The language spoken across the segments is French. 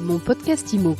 Mon podcast IMO.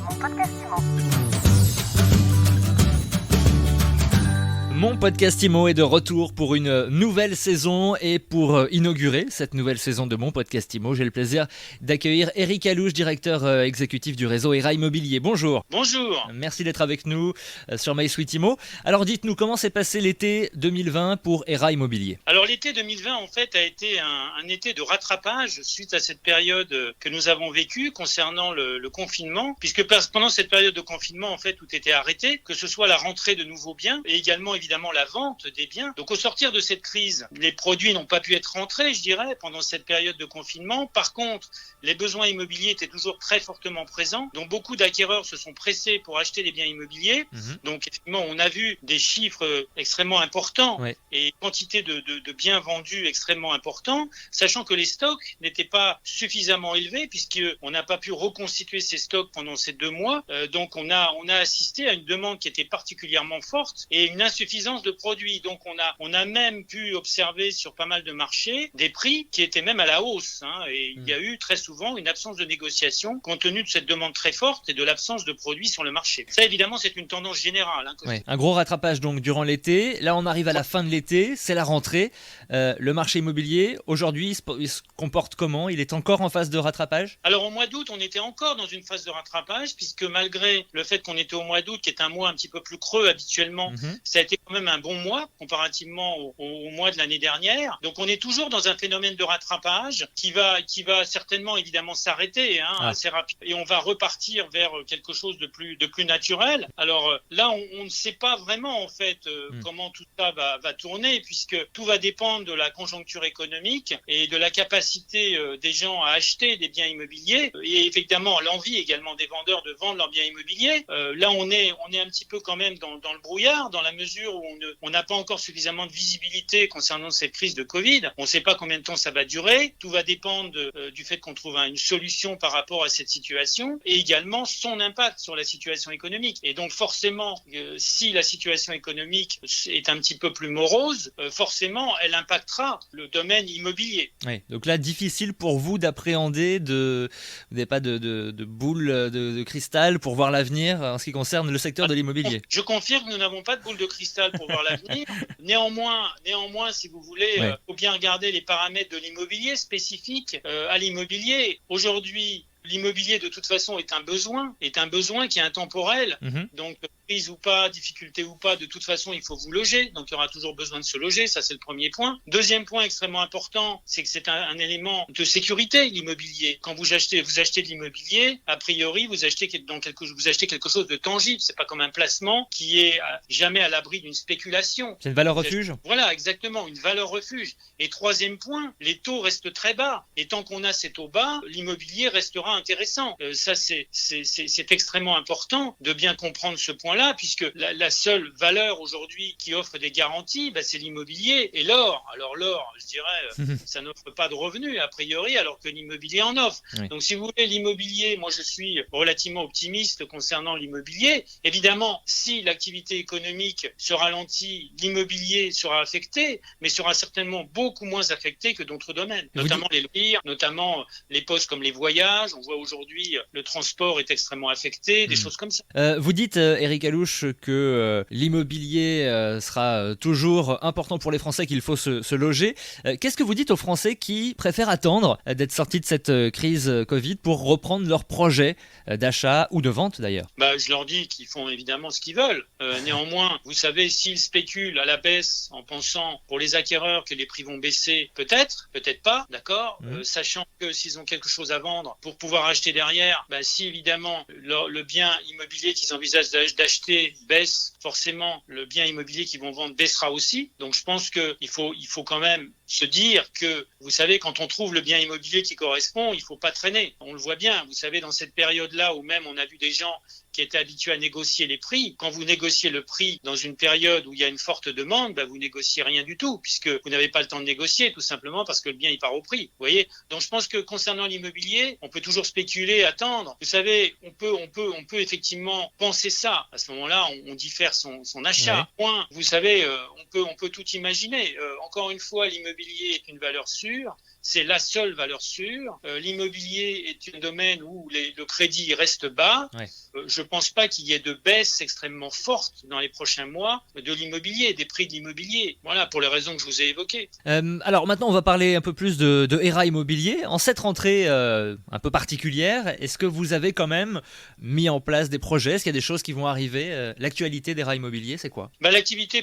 Mon podcast IMO est de retour pour une nouvelle saison et pour inaugurer cette nouvelle saison de Mon podcast IMO, j'ai le plaisir d'accueillir Eric Alouche, directeur exécutif du réseau ERA Immobilier. Bonjour. Bonjour. Merci d'être avec nous sur MySuite IMO. Alors dites-nous, comment s'est passé l'été 2020 pour ERA Immobilier ? Alors l'été 2020 en fait a été un été de rattrapage suite à cette période que nous avons vécue concernant le confinement, puisque pendant cette période de confinement en fait tout était arrêté, que ce soit la rentrée de nouveaux biens et également évidemment la vente des biens. Donc au sortir de cette crise, les produits n'ont pas pu être rentrés, je dirais, pendant cette période de confinement. Par contre, les besoins immobiliers étaient toujours très fortement présents. Donc beaucoup d'acquéreurs se sont pressés pour acheter des biens immobiliers. Donc effectivement, on a vu des chiffres extrêmement importants et quantité de biens vendus extrêmement importants, sachant que les stocks n'étaient pas suffisamment élevés puisqu'on n'a pas pu reconstituer ces stocks pendant ces 2 mois. Donc on a assisté à une demande qui était particulièrement forte et une insuffisance de produits. Donc on a même pu observer sur pas mal de marchés des prix qui étaient même à la hausse. Et il y a eu très souvent une absence de négociation compte tenu de cette demande très forte et de l'absence de produits sur le marché. Ça évidemment c'est une tendance générale. Un gros rattrapage donc durant l'été. Là on arrive à la fin de l'été, c'est la rentrée. Le marché immobilier aujourd'hui il se comporte comment ? Il est encore en phase de rattrapage ? Alors au mois d'août on était encore dans une phase de rattrapage puisque malgré le fait qu'on était au mois d'août qui est un mois un petit peu plus creux habituellement, ça a été quand même un bon mois comparativement au mois de l'année dernière. Donc on est toujours dans un phénomène de rattrapage qui va certainement évidemment s'arrêter assez rapide et on va repartir vers quelque chose de plus naturel. Alors là on ne sait pas vraiment en fait comment tout ça va tourner puisque tout va dépendre de la conjoncture économique et de la capacité des gens à acheter des biens immobiliers et évidemment l'envie également des vendeurs de vendre leurs biens immobiliers. Là on est un petit peu quand même dans le brouillard dans la mesure où on n'a pas encore suffisamment de visibilité concernant cette crise de Covid. On ne sait pas combien de temps ça va durer. Tout va dépendre du fait qu'on trouve une solution par rapport à cette situation et également son impact sur la situation économique. Et donc forcément, si la situation économique est un petit peu plus morose, forcément, elle impactera le domaine immobilier. Oui, donc là, difficile pour vous d'appréhender, vous n'avez pas de boule de cristal pour voir l'avenir en ce qui concerne le secteur de l'immobilier. Je confirme que nous n'avons pas de boule de cristal pour voir l'avenir. Néanmoins, si vous voulez, faut bien regarder les paramètres de l'immobilier spécifiques à l'immobilier. Aujourd'hui, l'immobilier, de toute façon, est un besoin qui est intemporel. Donc, crise ou pas, difficulté ou pas, de toute façon, il faut vous loger. Donc, il y aura toujours besoin de se loger. Ça, c'est le premier point. Deuxième point extrêmement important, c'est que c'est un élément de sécurité, l'immobilier. Quand vous achetez de l'immobilier, a priori, vous achetez quelque chose de tangible. C'est pas comme un placement qui est jamais à l'abri d'une spéculation. C'est une valeur refuge ? Voilà, exactement, une valeur refuge. Et troisième point, les taux restent très bas. Et tant qu'on a ces taux bas, l'immobilier restera intéressant. Ça, c'est extrêmement important de bien comprendre ce point-là, puisque la seule valeur aujourd'hui qui offre des garanties, c'est l'immobilier et l'or. Alors l'or, je dirais, ça n'offre pas de revenus a priori, alors que l'immobilier en offre. Oui. Donc si vous voulez, l'immobilier, moi je suis relativement optimiste concernant l'immobilier. Évidemment, si l'activité économique se ralentit, l'immobilier sera affecté, mais sera certainement beaucoup moins affecté que d'autres domaines, notamment les loisirs, notamment les postes comme les voyages. On voit aujourd'hui le transport est extrêmement affecté, des choses comme ça. Vous dites, Eric Alouche, que l'immobilier sera toujours important pour les Français, qu'il faut se loger. Qu'est-ce que vous dites aux Français qui préfèrent attendre d'être sortis de cette crise Covid pour reprendre leurs projets d'achat ou de vente d'ailleurs ? Je leur dis qu'ils font évidemment ce qu'ils veulent. Néanmoins, vous savez, s'ils spéculent à la baisse en pensant pour les acquéreurs que les prix vont baisser, peut-être pas, d'accord, sachant que s'ils ont quelque chose à vendre pour pouvoir acheter derrière, si évidemment le bien immobilier qu'ils envisagent d'acheter baisse, forcément le bien immobilier qu'ils vont vendre baissera aussi. Donc je pense qu'il faut quand même se dire que, vous savez, quand on trouve le bien immobilier qui correspond, il ne faut pas traîner. On le voit bien, vous savez, dans cette période-là où même on a vu des gens qui étaient habitués à négocier les prix. Quand vous négociez le prix dans une période où il y a une forte demande, vous négociez rien du tout, puisque vous n'avez pas le temps de négocier, tout simplement parce que le bien il part au prix. Vous voyez ? Donc je pense que concernant l'immobilier, on peut toujours spéculer, attendre. Vous savez, on peut effectivement penser ça. À ce moment-là, on diffère son achat. Point. Vous savez, on peut tout imaginer. Encore une fois, l'immobilier est une valeur sûre. c'est la seule valeur sûre. L'immobilier est un domaine où le crédit reste bas. Ouais. Je ne pense pas qu'il y ait de baisse extrêmement forte dans les prochains mois de l'immobilier, des prix de l'immobilier. Voilà, pour les raisons que je vous ai évoquées. Alors maintenant, on va parler un peu plus de Hera Immobilier. En cette rentrée un peu particulière, est-ce que vous avez quand même mis en place des projets? Est-ce qu'il y a des choses qui vont arriver? L'actualité d'Hera Immobilier, c'est quoi? L'actualité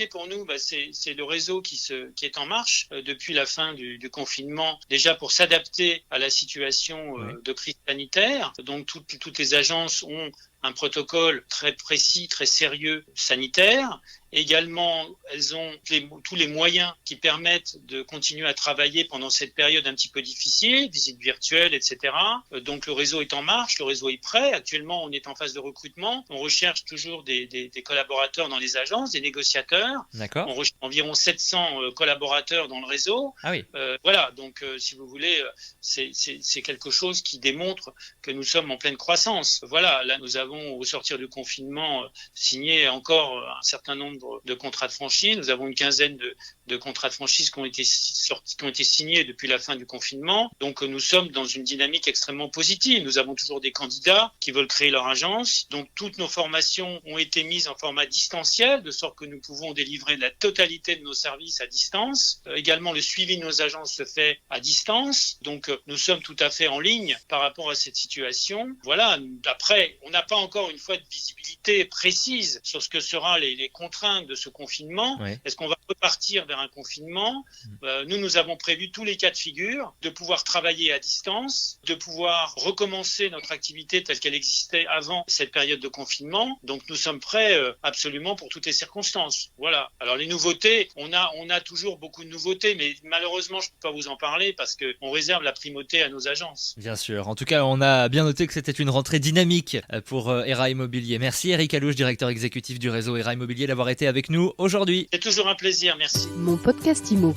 pour nous, c'est le réseau qui est en marche depuis la fin du confinement, déjà pour s'adapter à la situation de crise sanitaire. Donc toutes les agences ont un protocole très précis, très sérieux sanitaire. Également, elles ont tous les moyens qui permettent de continuer à travailler pendant cette période un petit peu difficile, visites virtuelles, etc. Donc le réseau est en marche, le réseau est prêt. Actuellement, on est en phase de recrutement. On recherche toujours des collaborateurs dans les agences, des négociateurs. D'accord. On recherche environ 700 collaborateurs dans le réseau. Ah oui. Voilà, donc si vous voulez, c'est quelque chose qui démontre que nous sommes en pleine croissance. Voilà, là nous avons, au sortir du confinement, signé encore un certain nombre de contrats de franchise. Nous avons une quinzaine de contrats de franchise qui ont été signés depuis la fin du confinement. Donc nous sommes dans une dynamique extrêmement positive. Nous avons toujours des candidats qui veulent créer leur agence. Donc toutes nos formations ont été mises en format distanciel, de sorte que nous pouvons délivrer la totalité de nos services à distance. Également, le suivi de nos agences se fait à distance. Donc nous sommes tout à fait en ligne par rapport à cette situation. Voilà. Après, on n'a pas encore une fois de visibilité précise sur ce que seront les contraintes de ce confinement. Oui. Est-ce qu'on va repartir vers un confinement? Nous avons prévu tous les cas de figure, de pouvoir travailler à distance, de pouvoir recommencer notre activité telle qu'elle existait avant cette période de confinement. Donc nous sommes prêts absolument pour toutes les circonstances. Voilà. Alors les nouveautés, on a toujours beaucoup de nouveautés, mais malheureusement je ne peux pas vous en parler parce qu'on réserve la primauté à nos agences. Bien sûr. En tout cas, on a bien noté que c'était une rentrée dynamique pour Hera Immobilier. Merci Eric Alouche, directeur exécutif du réseau Hera Immobilier, d'avoir été avec nous aujourd'hui. C'est toujours un plaisir, merci. Mon podcast Immo.